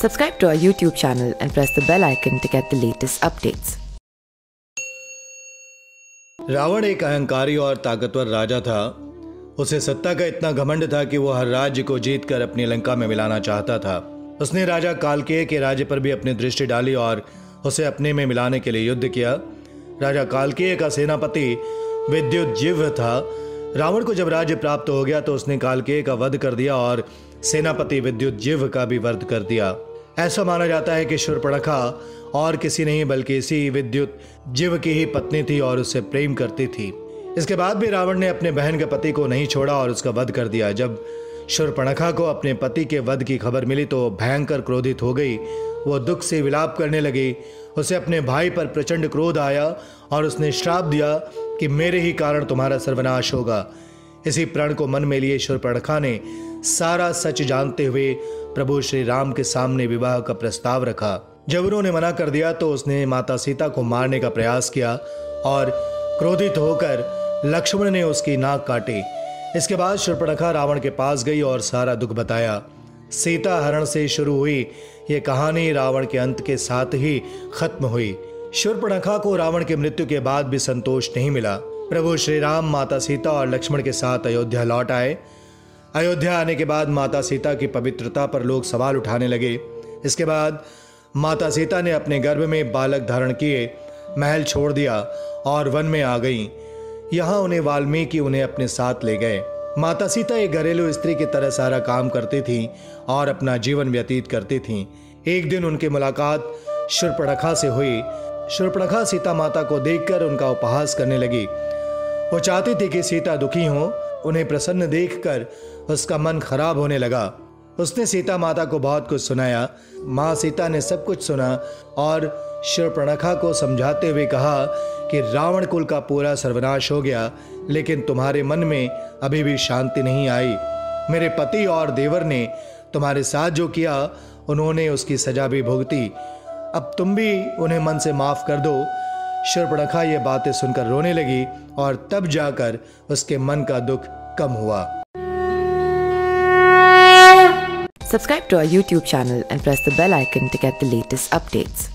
Subscribe to our YouTube channel and press the bell icon to get the latest updates. Ravan एक अहंकारी और ताकतवर राजा था। उसे सत्ता का इतना घमंड था कि वो हर राज्य को जीतकर अपनी लंका में मिलाना चाहता था। उसने राजा कालकेय के राज्य पर भी अपनी दृष्टि डाली और उसे अपने में मिलाने के लिए युद्ध किया। राजा कालकेय का सेनापति विद्युतजिह्व था। रावण को जब राज्य प्राप्त हो गया तो उसने कालकेय का वध कर दिया और सेनापति विद्युतजिह्व का भी वध कर दिया। ऐसा माना जाता है कि शूर्पणखा और किसी नहीं बल्कि इसी विद्युतजिह्व की ही पत्नी थी और उससे प्रेम करती थी। इसके बाद भी रावण ने अपने बहन के पति को नहीं छोड़ा और उसका वध कर दिया। जब शूर्पणखा को अपने पति के वध की खबर मिली तो भयंकर क्रोधित हो गई। वो दुख से विलाप करने लगी। उसे अपने भाई पर प्रचंड क्रोध आया और उसने श्राप दिया कि मेरे ही कारण तुम्हारा सर्वनाश होगा। इसी प्रण को मन में लिए शूर्पणखा ने सारा सच जानते हुए प्रभु श्री राम के सामने विवाह का प्रस्ताव रखा। जब उन्होंने मना कर दिया तो उसने माता सीता को मारने का प्रयास किया और क्रोधित होकर लक्ष्मण ने उसकी नाक काटी। इसके बाद शूर्पणखा रावण के पास गई और सारा दुख बताया। सीता हरण से शुरू हुई ये कहानी रावण के अंत के साथ ही खत्म हुई। शूर्पणखा को रावण की मृत्यु के बाद भी संतोष नहीं मिला। प्रभु श्री राम माता सीता और लक्ष्मण के साथ अयोध्या लौट आए। अयोध्या आने के बाद माता सीता की पवित्रता पर लोग सवाल उठाने लगे। इसके बाद माता सीता ने अपने गर्भ में बालक धारण किए, महल छोड़ दिया और वन में आ गईं। यहाँ उन्हें वाल्मीकि उन्हें अपने साथ ले गए। माता सीता एक घरेलू स्त्री की तरह सारा काम करती थीं और अपना जीवन व्यतीत करती थीं। एक दिन उनकी मुलाकात शूर्पणखा से हुई। शूर्पणखा सीता माता को देखकर उनका उपहास करने लगी। वो चाहती थी कि सीता दुखी हो। उन्हें प्रसन्न देखकर उसका मन खराब होने लगा। उसने सीता माता को बहुत कुछ सुनाया। माँ सीता ने सब कुछ सुना और शूर्पणखा को समझाते हुए कहा कि रावण कुल का पूरा सर्वनाश हो गया, लेकिन तुम्हारे मन में अभी भी शांति नहीं आई। मेरे पति और देवर ने तुम्हारे साथ जो किया उन्होंने उसकी सजा भी भुगती। अब तुम भी उन्हें मन से माफ कर दो। शूर्पणखा ये बातें सुनकर रोने लगी और तब जाकर उसके मन का दुख कम हुआ। Subscribe to our YouTube channel and press the bell icon to get the latest updates.